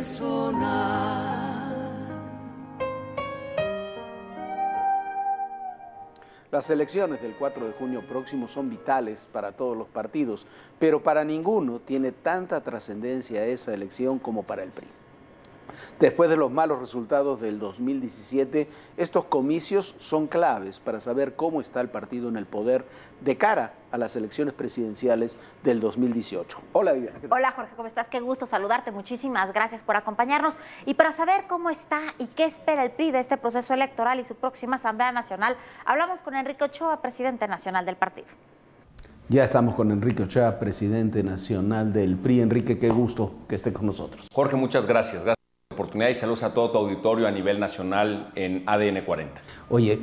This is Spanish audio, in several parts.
personal. Las elecciones del 4 de junio próximo son vitales para todos los partidos, pero para ninguno tiene tanta trascendencia esa elección como para el PRI. Después de los malos resultados del 2017, estos comicios son claves para saber cómo está el partido en el poder de cara a las elecciones presidenciales del 2018. Hola, Viviana. Hola, Jorge, ¿cómo estás? Qué gusto saludarte. Muchísimas gracias por acompañarnos. Y para saber cómo está y qué espera el PRI de este proceso electoral y su próxima Asamblea Nacional, hablamos con Enrique Ochoa, presidente nacional del partido. Ya estamos con Enrique Ochoa, presidente nacional del PRI. Enrique, qué gusto que esté con nosotros. Jorge, muchas gracias. Gracias por la oportunidad y saludos a todo tu auditorio a nivel nacional en ADN 40. Oye,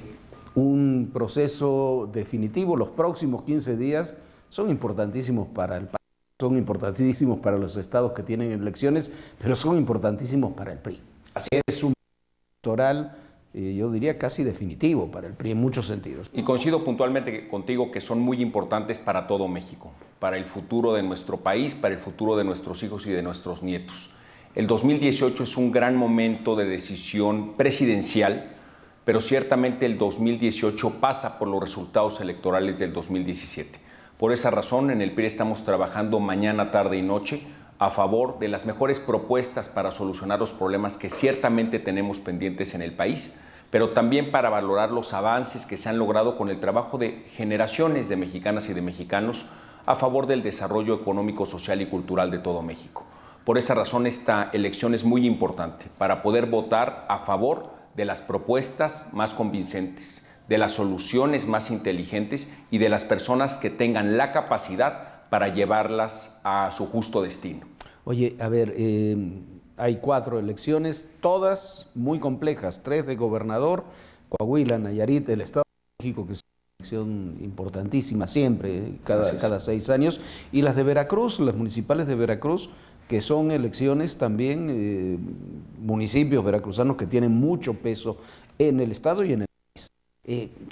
un proceso definitivo, los próximos 15 días son importantísimos para el país, son importantísimos para los estados que tienen elecciones, pero son importantísimos para el PRI. Así es un electoral, yo diría casi definitivo para el PRI en muchos sentidos. Y coincido puntualmente contigo que son muy importantes para todo México, para el futuro de nuestro país, para el futuro de nuestros hijos y de nuestros nietos. El 2018 es un gran momento de decisión presidencial, pero ciertamente el 2018 pasa por los resultados electorales del 2017. Por esa razón, en el PRI estamos trabajando mañana, tarde y noche a favor de las mejores propuestas para solucionar los problemas que ciertamente tenemos pendientes en el país, pero también para valorar los avances que se han logrado con el trabajo de generaciones de mexicanas y de mexicanos a favor del desarrollo económico, social y cultural de todo México. Por esa razón, esta elección es muy importante para poder votar a favor de las propuestas más convincentes, de las soluciones más inteligentes y de las personas que tengan la capacidad para llevarlas a su justo destino. Oye, a ver, hay 4 elecciones, todas muy complejas, 3 de gobernador, Coahuila, Nayarit, el Estado de México, que es una elección importantísima siempre, cada 6 años, y las de Veracruz, las municipales de Veracruz, que son elecciones también, municipios veracruzanos que tienen mucho peso en el Estado y en el país.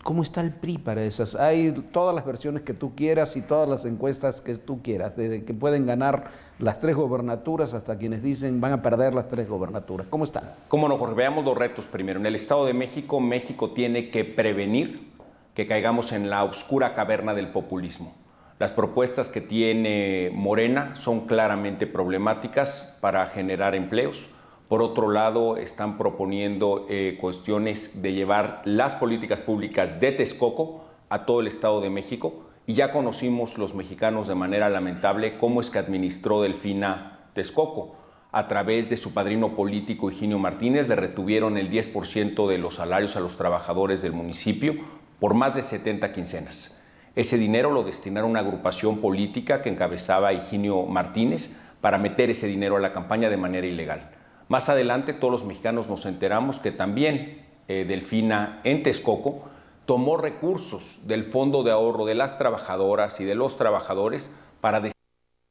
¿Cómo está el PRI para esas? Hay todas las versiones que tú quieras y todas las encuestas que tú quieras, desde que pueden ganar las 3 gobernaturas hasta quienes dicen van a perder las 3 gobernaturas. ¿Cómo está? Cómo no, Jorge, veamos los retos primero. En el Estado de México, México tiene que prevenir que caigamos en la oscura caverna del populismo. Las propuestas que tiene Morena son claramente problemáticas para generar empleos. Por otro lado, están proponiendo cuestiones de llevar las políticas públicas de Texcoco a todo el Estado de México. Y ya conocimos los mexicanos de manera lamentable cómo es que administró Delfina Texcoco. A través de su padrino político, Higinio Martínez, le retuvieron el 10% de los salarios a los trabajadores del municipio por más de 70 quincenas. Ese dinero lo destinaron a una agrupación política que encabezaba Higinio Martínez para meter ese dinero a la campaña de manera ilegal. Más adelante todos los mexicanos nos enteramos que también Delfina en Texcoco tomó recursos del fondo de ahorro de las trabajadoras y de los trabajadores para destinar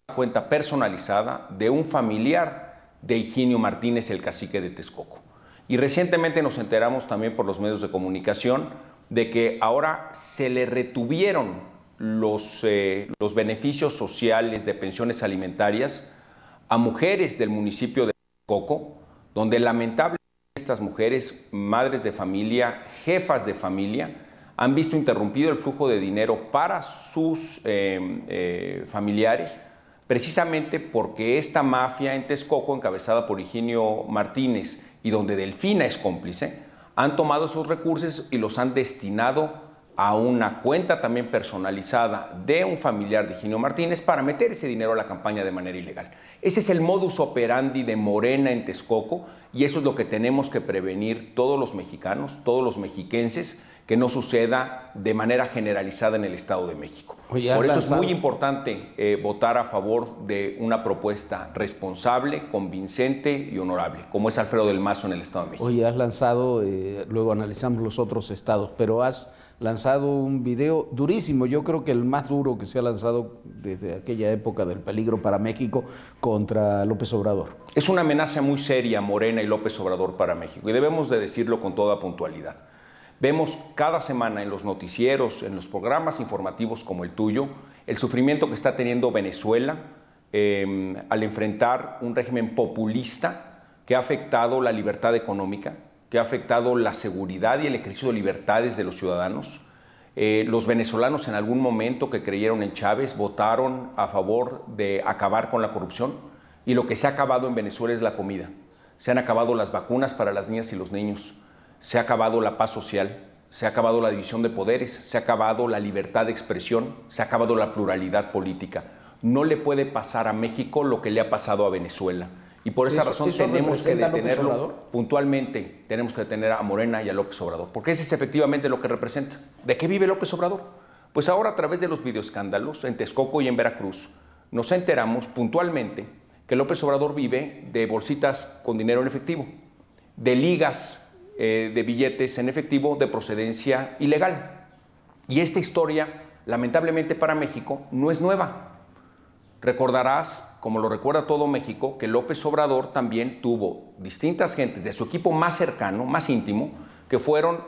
a una cuenta personalizada de un familiar de Higinio Martínez, el cacique de Texcoco. Y recientemente nos enteramos también por los medios de comunicación de que ahora se le retuvieron los beneficios sociales de pensiones alimentarias a mujeres del municipio de Texcoco, donde lamentablemente estas mujeres, madres de familia, jefas de familia, han visto interrumpido el flujo de dinero para sus familiares, precisamente porque esta mafia en Texcoco, encabezada por Higinio Martínez y donde Delfina es cómplice, han tomado esos recursos y los han destinado a una cuenta también personalizada de un familiar de Higinio Martínez para meter ese dinero a la campaña de manera ilegal. Ese es el modus operandi de Morena en Texcoco y eso es lo que tenemos que prevenir todos los mexicanos, todos los mexiquenses, que no suceda de manera generalizada en el Estado de México. Oye, por eso es muy importante votar a favor de una propuesta responsable, convincente y honorable, como es Alfredo del Mazo en el Estado de México. Oye, has lanzado, luego analizamos los otros estados, pero has lanzado un video durísimo, yo creo que el más duro que se ha lanzado desde aquella época del peligro para México contra López Obrador. Es una amenaza muy seria Morena y López Obrador para México y debemos de decirlo con toda puntualidad. Vemos cada semana en los noticieros, en los programas informativos como el tuyo, el sufrimiento que está teniendo Venezuela al enfrentar un régimen populista que ha afectado la libertad económica, que ha afectado la seguridad y el ejercicio de libertades de los ciudadanos. Los venezolanos en algún momento que creyeron en Chávez votaron a favor de acabar con la corrupción, y lo que se ha acabado en Venezuela es la comida. Se han acabado las vacunas para las niñas y los niños, se ha acabado la paz social, se ha acabado la división de poderes, se ha acabado la libertad de expresión, se ha acabado la pluralidad política. No le puede pasar a México lo que le ha pasado a Venezuela. Y por esa razón tenemos que detenerlo puntualmente, tenemos que detener a Morena y a López Obrador, porque ese es efectivamente lo que representa. ¿De qué vive López Obrador? Pues ahora, a través de los videoescándalos en Texcoco y en Veracruz, nos enteramos puntualmente que López Obrador vive de bolsitas con dinero en efectivo, de ligas de billetes en efectivo de procedencia ilegal. Y esta historia, lamentablemente para México, no es nueva. Recordarás, como lo recuerda todo México, que López Obrador también tuvo distintas gentes de su equipo más cercano, más íntimo, que fueron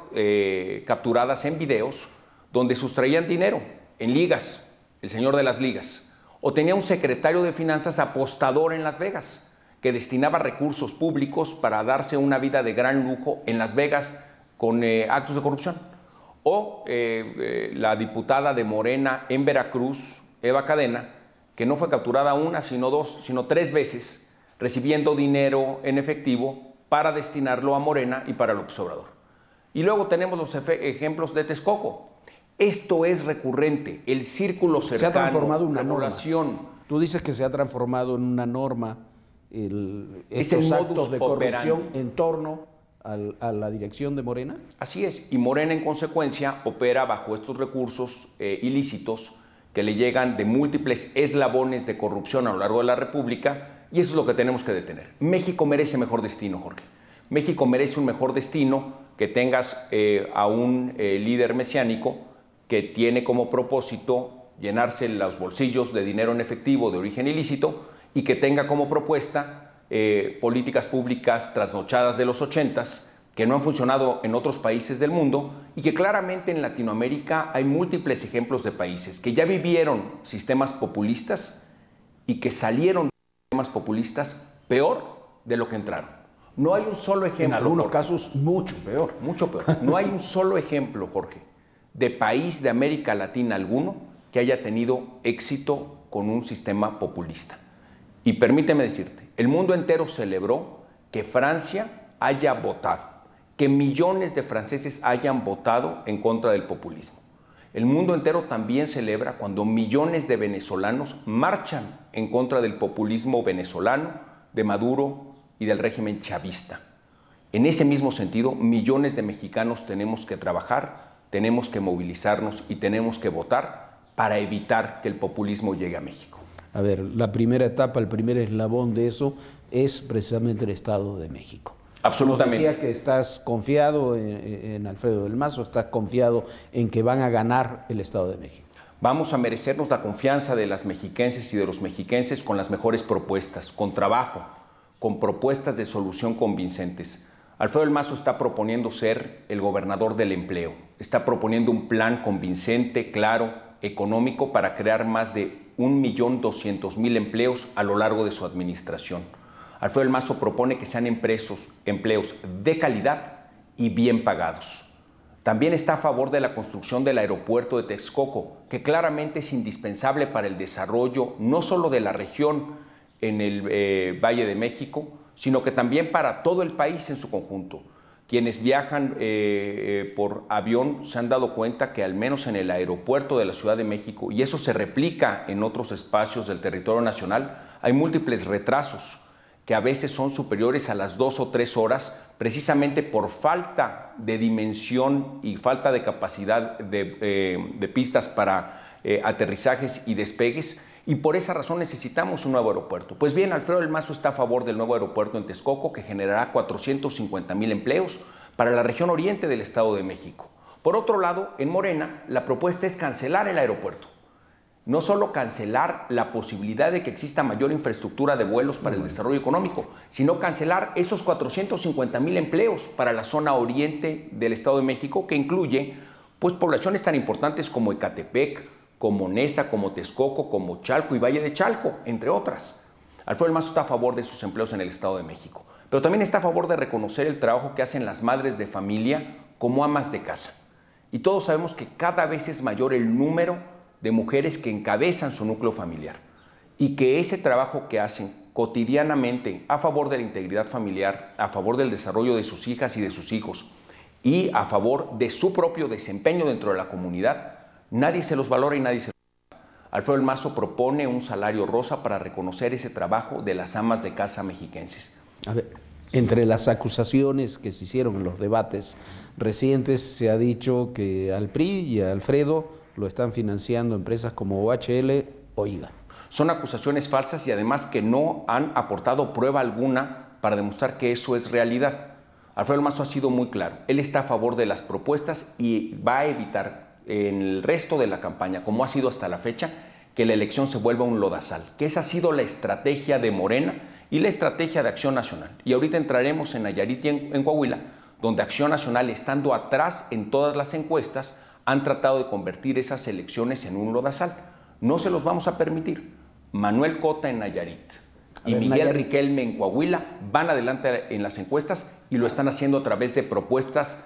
capturadas en videos donde sustraían dinero en ligas, el señor de las ligas, o tenía un secretario de finanzas apostador en Las Vegas, que destinaba recursos públicos para darse una vida de gran lujo en Las Vegas con actos de corrupción. O la diputada de Morena en Veracruz, Eva Cadena, que no fue capturada una, sino dos, sino 3 veces, recibiendo dinero en efectivo para destinarlo a Morena y para López Obrador. Y luego tenemos los ejemplos de Texcoco. Esto es recurrente, el círculo cercano, se ha transformado en una población. Norma. Tú dices que se ha transformado en una norma estos actos de corrupción en torno a la dirección de Morena. Así es, y Morena en consecuencia opera bajo estos recursos ilícitos que le llegan de múltiples eslabones de corrupción a lo largo de la República, y eso es lo que tenemos que detener. México merece mejor destino, Jorge. México merece un mejor destino, que tengas a un líder mesiánico que tiene como propósito llenarse los bolsillos de dinero en efectivo de origen ilícito, y que tenga como propuesta políticas públicas trasnochadas de los 80s, que no han funcionado en otros países del mundo, y que claramente en Latinoamérica hay múltiples ejemplos de países que ya vivieron sistemas populistas y que salieron de sistemas populistas peor de lo que entraron. No hay un solo ejemplo. En algunos casos mucho peor. Mucho peor. No hay un solo ejemplo, Jorge, de país de América Latina alguno que haya tenido éxito con un sistema populista. Y permíteme decirte, el mundo entero celebró que Francia haya votado, que millones de franceses hayan votado en contra del populismo. El mundo entero también celebra cuando millones de venezolanos marchan en contra del populismo venezolano, de Maduro y del régimen chavista. En ese mismo sentido, millones de mexicanos tenemos que trabajar, tenemos que movilizarnos y tenemos que votar para evitar que el populismo llegue a México. A ver, la primera etapa, el primer eslabón de eso es precisamente el Estado de México. Absolutamente. Decías que estás confiado en Alfredo del Mazo, estás confiado en que van a ganar el Estado de México. Vamos a merecernos la confianza de las mexiquenses y de los mexiquenses con las mejores propuestas, con trabajo, con propuestas de solución convincentes. Alfredo del Mazo está proponiendo ser el gobernador del empleo, está proponiendo un plan convincente, claro, económico para crear más de 1.200.000 empleos a lo largo de su administración. Alfredo del Mazo propone que sean empleos de calidad y bien pagados. También está a favor de la construcción del aeropuerto de Texcoco, que claramente es indispensable para el desarrollo no solo de la región en el Valle de México, sino que también para todo el país en su conjunto. Quienes viajan por avión se han dado cuenta que al menos en el aeropuerto de la Ciudad de México, y eso se replica en otros espacios del territorio nacional, hay múltiples retrasos que a veces son superiores a las 2 o 3 horas, precisamente por falta de dimensión y falta de capacidad de pistas para aterrizajes y despegues, y por esa razón necesitamos un nuevo aeropuerto. Pues bien, Alfredo del Mazo está a favor del nuevo aeropuerto en Texcoco, que generará 450.000 empleos para la región oriente del Estado de México. Por otro lado, en Morena, la propuesta es cancelar el aeropuerto. No solo cancelar la posibilidad de que exista mayor infraestructura de vuelos para el desarrollo económico, sino cancelar esos 450.000 empleos para la zona oriente del Estado de México, que incluye pues, poblaciones tan importantes como Ecatepec, como Neza, como Texcoco, como Chalco y Valle de Chalco, entre otras. Alfredo del Mazo está a favor de sus empleos en el Estado de México. Pero también está a favor de reconocer el trabajo que hacen las madres de familia como amas de casa. Y todos sabemos que cada vez es mayor el número de mujeres que encabezan su núcleo familiar y que ese trabajo que hacen cotidianamente a favor de la integridad familiar, a favor del desarrollo de sus hijas y de sus hijos y a favor de su propio desempeño dentro de la comunidad, nadie se los valora y nadie se los valora. Alfredo del Mazo propone un salario rosa para reconocer ese trabajo de las amas de casa mexiquenses. A ver, entre las acusaciones que se hicieron en los debates recientes, se ha dicho que al PRI y a Alfredo lo están financiando empresas como OHL o IGA. Son acusaciones falsas y además que no han aportado prueba alguna para demostrar que eso es realidad. Alfredo del Mazo ha sido muy claro. Él está a favor de las propuestas y va a evitar en el resto de la campaña, como ha sido hasta la fecha, que la elección se vuelva un lodazal, que esa ha sido la estrategia de Morena y la estrategia de Acción Nacional. Y ahorita entraremos en Nayarit y en Coahuila, donde Acción Nacional, estando atrás en todas las encuestas, han tratado de convertir esas elecciones en un lodazal. No se los vamos a permitir. Manuel Cota en Nayarit y Miguel Riquelme en Coahuila van adelante en las encuestas y lo están haciendo a través de propuestas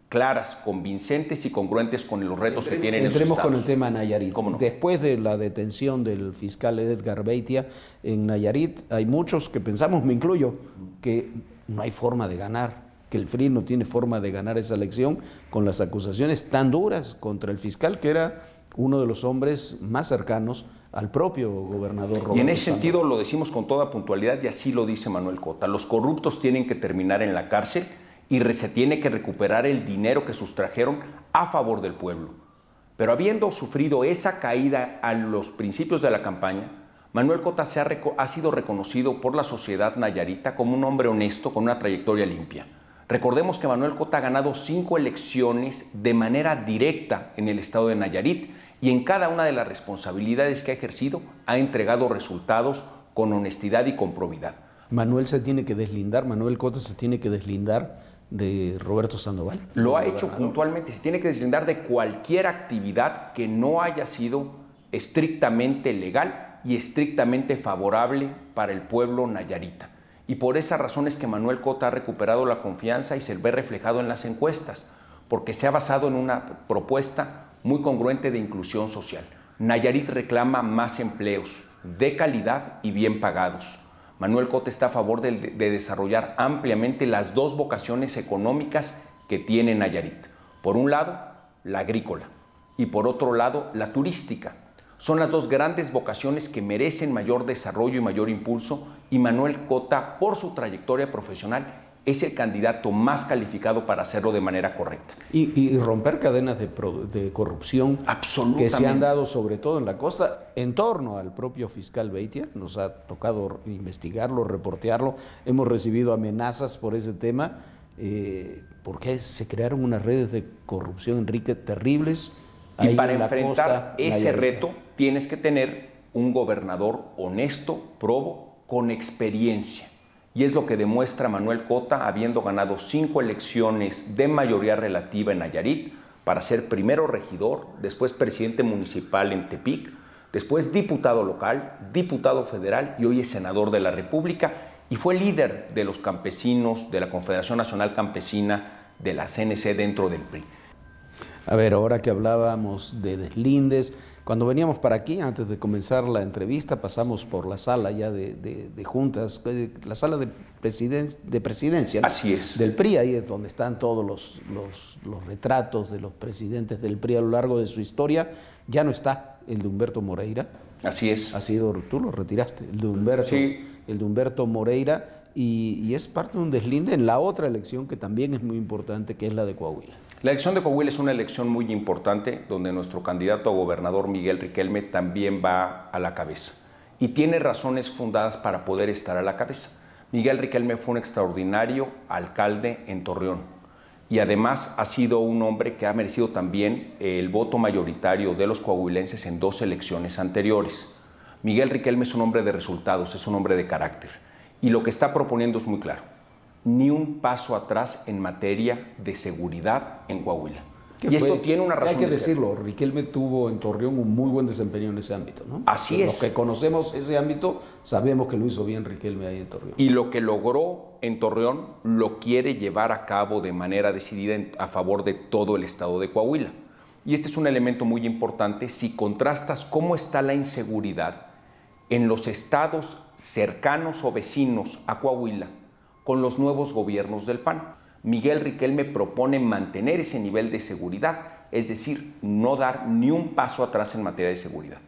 claras, convincentes y congruentes con los retos que tienen en sus estados. Entremos con el tema Nayarit. ¿Cómo no? Después de la detención del fiscal Edgar Beitia en Nayarit, hay muchos que pensamos, me incluyo, que no hay forma de ganar, que el PRI no tiene forma de ganar esa elección con las acusaciones tan duras contra el fiscal, que era uno de los hombres más cercanos al propio gobernador Roberto. Y en ese sentido lo decimos con toda puntualidad y así lo dice Manuel Cota. Los corruptos tienen que terminar en la cárcel y se tiene que recuperar el dinero que sustrajeron a favor del pueblo. Pero habiendo sufrido esa caída a los principios de la campaña, Manuel Cota ha sido reconocido por la sociedad nayarita como un hombre honesto con una trayectoria limpia. Recordemos que Manuel Cota ha ganado 5 elecciones de manera directa en el estado de Nayarit y en cada una de las responsabilidades que ha ejercido ha entregado resultados con honestidad y con probidad. Manuel Cota se tiene que deslindar de Roberto Sandoval. Lo ha hecho puntualmente, se tiene que deslindar de cualquier actividad que no haya sido estrictamente legal y estrictamente favorable para el pueblo nayarita. Y por esa razón es que Manuel Cota ha recuperado la confianza y se ve reflejado en las encuestas, porque se ha basado en una propuesta muy congruente de inclusión social. Nayarit reclama más empleos de calidad y bien pagados. Manuel Cota está a favor de desarrollar ampliamente las 2 vocaciones económicas que tiene Nayarit. Por un lado, la agrícola y por otro lado, la turística. Son las 2 grandes vocaciones que merecen mayor desarrollo y mayor impulso y Manuel Cota, por su trayectoria profesional, es el candidato más calificado para hacerlo de manera correcta. Y romper cadenas de corrupción que se han dado sobre todo en la costa en torno al propio fiscal Beitia. Nos ha tocado investigarlo, reportearlo, hemos recibido amenazas por ese tema, porque se crearon unas redes de corrupción, Enrique, terribles. Y para enfrentar ese reto tienes que tener un gobernador honesto, probo, con experiencia. Y es lo que demuestra Manuel Cota, habiendo ganado 5 elecciones de mayoría relativa en Nayarit, para ser primero regidor, después presidente municipal en Tepic, después diputado local, diputado federal y hoy es senador de la República y fue líder de los campesinos de la Confederación Nacional Campesina de la CNC dentro del PRI. A ver, ahora que hablábamos de deslindes, cuando veníamos para aquí, antes de comenzar la entrevista, pasamos por la sala ya de juntas, la sala de presidencia, ¿no? Así es. Del PRI, ahí es donde están todos los retratos de los presidentes del PRI a lo largo de su historia. Ya no está el de Humberto Moreira. Así es. Tú lo retiraste, el de Humberto, sí. El de Humberto Moreira, y es parte de un deslinde en la otra elección que también es muy importante, que es la de Coahuila. La elección de Coahuila es una elección muy importante donde nuestro candidato a gobernador Miguel Riquelme también va a la cabeza y tiene razones fundadas para poder estar a la cabeza. Miguel Riquelme fue un extraordinario alcalde en Torreón y además ha sido un hombre que ha merecido también el voto mayoritario de los coahuilenses en 2 elecciones anteriores. Miguel Riquelme es un hombre de resultados, es un hombre de carácter y lo que está proponiendo es muy claro. Ni un paso atrás en materia de seguridad en Coahuila. Y esto tiene una razón hay que de ser. decirlo, Riquelme tuvo en Torreón un muy buen desempeño en ese ámbito, ¿no? Así es. Los que conocemos ese ámbito sabemos que lo hizo bien Riquelme ahí en Torreón. Y lo que logró en Torreón lo quiere llevar a cabo de manera decidida a favor de todo el estado de Coahuila. Y este es un elemento muy importante si contrastas cómo está la inseguridad en los estados cercanos o vecinos a Coahuila con los nuevos gobiernos del PAN. Miguel Riquelme propone mantener ese nivel de seguridad, es decir, no dar ni un paso atrás en materia de seguridad.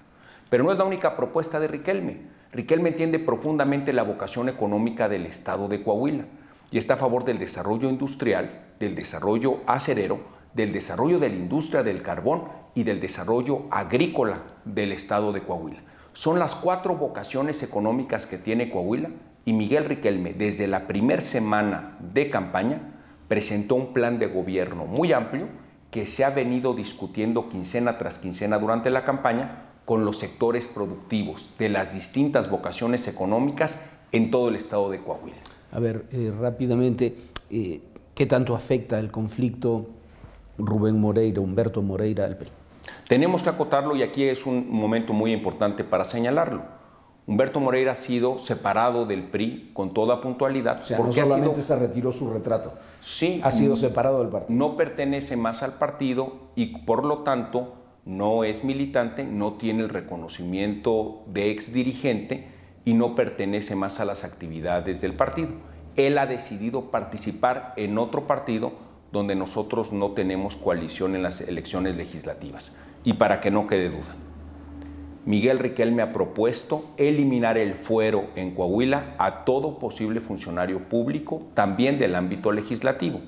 Pero no es la única propuesta de Riquelme. Riquelme entiende profundamente la vocación económica del estado de Coahuila y está a favor del desarrollo industrial, del desarrollo acerero, del desarrollo de la industria del carbón y del desarrollo agrícola del estado de Coahuila. Son las 4 vocaciones económicas que tiene Coahuila y Miguel Riquelme, desde la primera semana de campaña, presentó un plan de gobierno muy amplio que se ha venido discutiendo quincena tras quincena durante la campaña con los sectores productivos de las distintas vocaciones económicas en todo el estado de Coahuila. A ver, rápidamente, ¿qué tanto afecta el conflicto Rubén Moreira, Humberto Moreira al PRI? Tenemos que acotarlo y aquí es un momento muy importante para señalarlo. Humberto Moreira ha sido separado del PRI con toda puntualidad. O sea, no solamente se retiró su retrato, sí, ha sido separado del partido. No pertenece más al partido y por lo tanto no es militante, no tiene el reconocimiento de exdirigente y no pertenece más a las actividades del partido. Él ha decidido participar en otro partido donde nosotros no tenemos coalición en las elecciones legislativas. Y para que no quede duda, Miguel Riquelme ha propuesto eliminar el fuero en Coahuila a todo posible funcionario público, también del ámbito legislativo.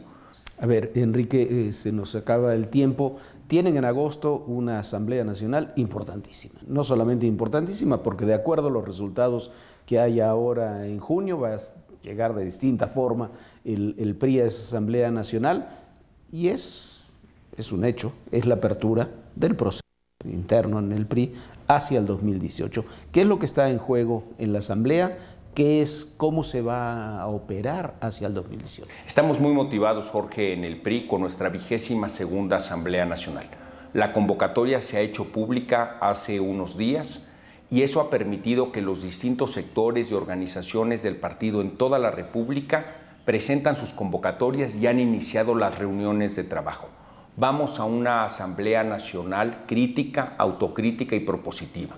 A ver, Enrique, se nos acaba el tiempo. Tienen en agosto una Asamblea Nacional importantísima. No solamente importantísima, porque de acuerdo a los resultados que hay ahora en junio, va a llegar de distinta forma el PRI a esa Asamblea Nacional y es un hecho, es la apertura del proceso interno en el PRI hacia el 2018. ¿Qué es lo que está en juego en la Asamblea? ¿Qué es, cómo se va a operar hacia el 2018? Estamos muy motivados, Jorge, en el PRI con nuestra 22ª Asamblea Nacional. La convocatoria se ha hecho pública hace unos días y eso ha permitido que los distintos sectores y organizaciones del partido en toda la República presentan sus convocatorias y han iniciado las reuniones de trabajo. Vamos a una Asamblea Nacional crítica, autocrítica y propositiva.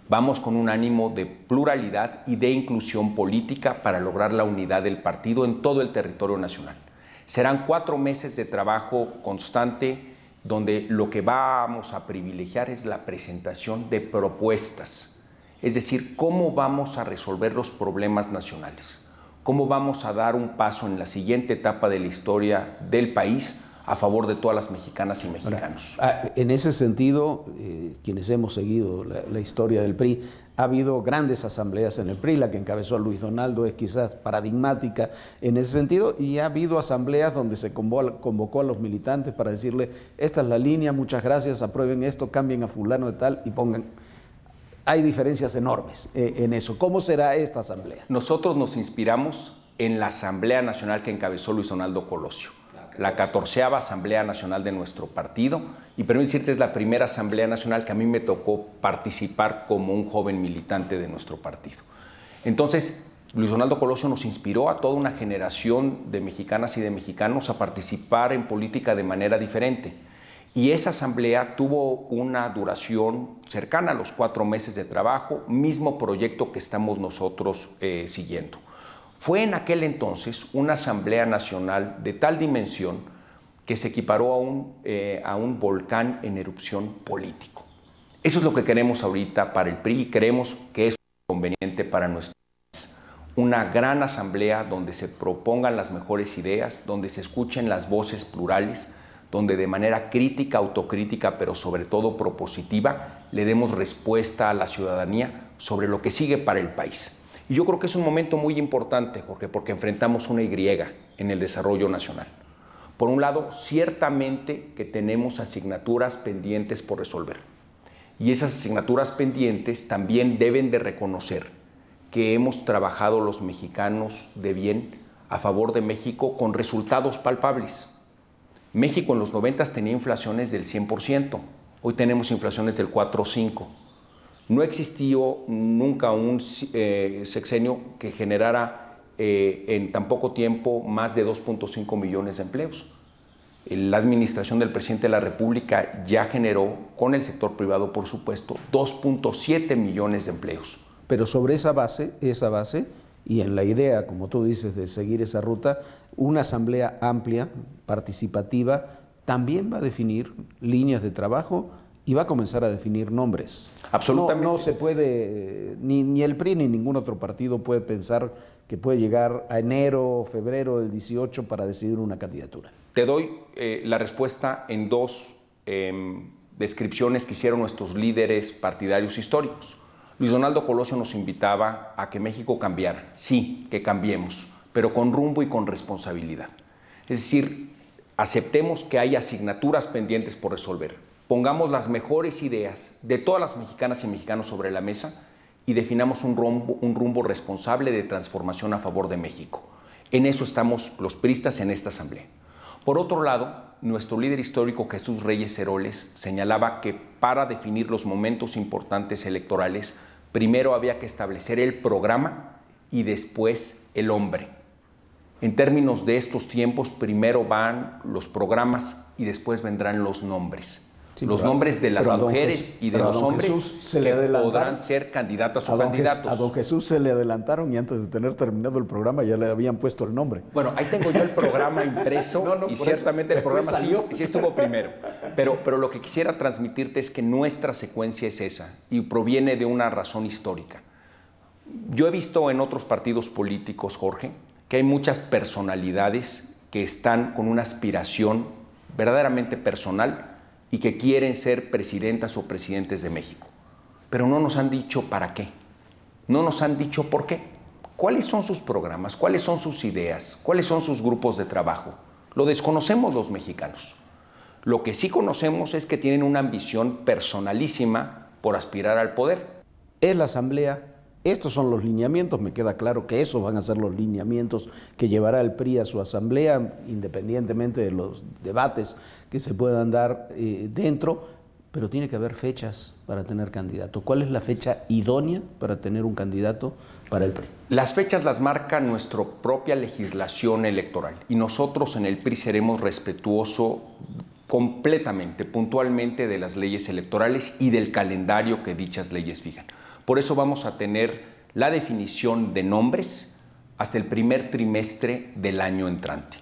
Vamos con un ánimo de pluralidad y de inclusión política para lograr la unidad del partido en todo el territorio nacional. Serán 4 meses de trabajo constante donde lo que vamos a privilegiar es la presentación de propuestas, es decir, cómo vamos a resolver los problemas nacionales, cómo vamos a dar un paso en la siguiente etapa de la historia del país a favor de todas las mexicanas y mexicanos. Ahora, en ese sentido, quienes hemos seguido la historia del PRI, ha habido grandes asambleas en el PRI, la que encabezó Luis Donaldo es quizás paradigmática en ese sentido, y ha habido asambleas donde se convocó a los militantes para decirle, esta es la línea, muchas gracias, aprueben esto, cambien a fulano de tal y pongan... Hay diferencias enormes en eso. ¿Cómo será esta asamblea? Nosotros nos inspiramos en la Asamblea Nacional que encabezó Luis Donaldo Colosio, la 14ª Asamblea Nacional de nuestro partido, y permíteme decirte, es la primera Asamblea Nacional que a mí me tocó participar como un joven militante de nuestro partido. Entonces, Luis Donaldo Colosio nos inspiró a toda una generación de mexicanas y de mexicanos a participar en política de manera diferente. Y esa asamblea tuvo una duración cercana a los 4 meses de trabajo, mismo proyecto que estamos nosotros siguiendo. Fue en aquel entonces una asamblea nacional de tal dimensión que se equiparó a un volcán en erupción político. Eso es lo que queremos ahorita para el PRI y creemos que es conveniente para nuestro país. Una gran asamblea donde se propongan las mejores ideas, donde se escuchen las voces plurales, donde de manera crítica, autocrítica, pero sobre todo propositiva, le demos respuesta a la ciudadanía sobre lo que sigue para el país. Y yo creo que es un momento muy importante, Jorge, porque enfrentamos una Y en el desarrollo nacional. Por un lado, ciertamente que tenemos asignaturas pendientes por resolver. Y esas asignaturas pendientes también deben de reconocer que hemos trabajado los mexicanos de bien a favor de México con resultados palpables. México en los 90 tenía inflaciones del 100%, hoy tenemos inflaciones del 4 o 5. No existió nunca un sexenio que generara en tan poco tiempo más de 2.5 millones de empleos. La administración del presidente de la República ya generó, con el sector privado por supuesto, 2.7 millones de empleos. Pero sobre esa base, y en la idea, como tú dices, de seguir esa ruta, una asamblea amplia, participativa, también va a definir líneas de trabajo y va a comenzar a definir nombres. Absolutamente. No se puede, ni el PRI ni ningún otro partido puede pensar que puede llegar a enero o febrero del 18 para decidir una candidatura. Te doy la respuesta en dos descripciones que hicieron nuestros líderes partidarios históricos. Luis Donaldo Colosio nos invitaba a que México cambiara. Sí, que cambiemos, pero con rumbo y con responsabilidad. Es decir, aceptemos que hay asignaturas pendientes por resolver. Pongamos las mejores ideas de todas las mexicanas y mexicanos sobre la mesa y definamos un rumbo responsable de transformación a favor de México. En eso estamos los priistas en esta asamblea. Por otro lado, nuestro líder histórico Jesús Reyes Heroles señalaba que para definir los momentos importantes electorales, primero había que establecer el programa y después el hombre. En términos de estos tiempos, primero van los programas y después vendrán los nombres. Sí, los nombres de las mujeres y de los hombres que podrán ser candidatas o candidatos. A don Jesús se le adelantaron y antes de tener terminado el programa ya le habían puesto el nombre. Bueno, ahí tengo yo el programa impreso y ciertamente el programa sí estuvo primero. Pero lo que quisiera transmitirte es que nuestra secuencia es esa y proviene de una razón histórica. Yo he visto en otros partidos políticos, Jorge, que hay muchas personalidades que están con una aspiración verdaderamente personal y que quieren ser presidentas o presidentes de México. Pero no nos han dicho para qué, no nos han dicho por qué. ¿Cuáles son sus programas? ¿Cuáles son sus ideas? ¿Cuáles son sus grupos de trabajo? Lo desconocemos los mexicanos. Lo que sí conocemos es que tienen una ambición personalísima por aspirar al poder. Es la asamblea. Estos son los lineamientos, me queda claro que esos van a ser los lineamientos que llevará el PRI a su asamblea, independientemente de los debates que se puedan dar dentro, pero tiene que haber fechas para tener candidato. ¿Cuál es la fecha idónea para tener un candidato para el PRI? Las fechas las marca nuestra propia legislación electoral y nosotros en el PRI seremos respetuosos completamente, puntualmente de las leyes electorales y del calendario que dichas leyes fijan. Por eso vamos a tener la definición de nombres hasta el primer trimestre del año entrante.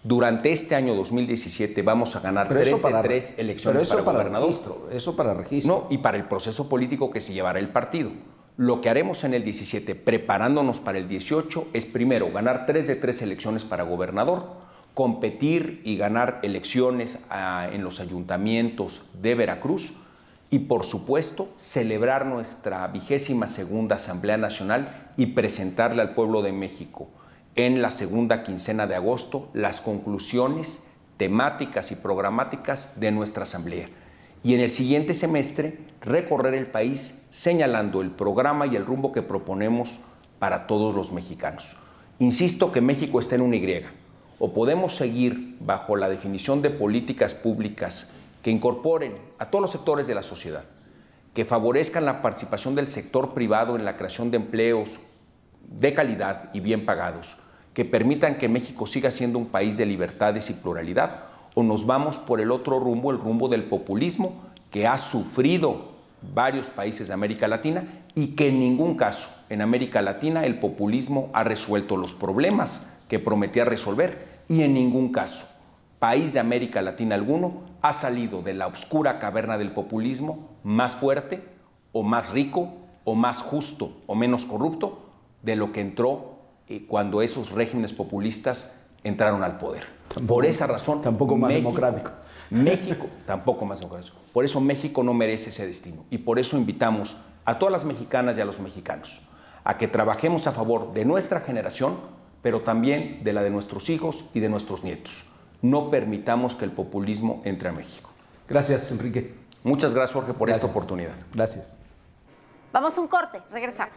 Durante este año 2017 vamos a ganar 3 de 3 elecciones para gobernador. Eso para registro. No, y para el proceso político que se llevará el partido. Lo que haremos en el 17, preparándonos para el 18, es primero ganar 3 de 3 elecciones para gobernador, competir y ganar elecciones en los ayuntamientos de Veracruz, y por supuesto celebrar nuestra 22ª Asamblea Nacional y presentarle al pueblo de México en la segunda quincena de agosto las conclusiones temáticas y programáticas de nuestra Asamblea. Y en el siguiente semestre recorrer el país señalando el programa y el rumbo que proponemos para todos los mexicanos. Insisto que México está en una Y. O podemos seguir bajo la definición de políticas públicas que incorporen a todos los sectores de la sociedad, que favorezcan la participación del sector privado en la creación de empleos de calidad y bien pagados, que permitan que México siga siendo un país de libertades y pluralidad, o nos vamos por el otro rumbo, el rumbo del populismo, que ha sufrido varios países de América Latina y que en ningún caso en América Latina el populismo ha resuelto los problemas que prometía resolver y en ningún caso país de América Latina alguno ha salido de la oscura caverna del populismo más fuerte o más rico o más justo o menos corrupto de lo que entró cuando esos regímenes populistas entraron al poder. Por esa razón, tampoco más democrático. México, tampoco más democrático. Por eso México no merece ese destino y por eso invitamos a todas las mexicanas y a los mexicanos a que trabajemos a favor de nuestra generación, pero también de la de nuestros hijos y de nuestros nietos. No permitamos que el populismo entre a México. Gracias, Enrique. Muchas gracias, Jorge, por esta oportunidad. Gracias. Vamos a un corte, regresamos.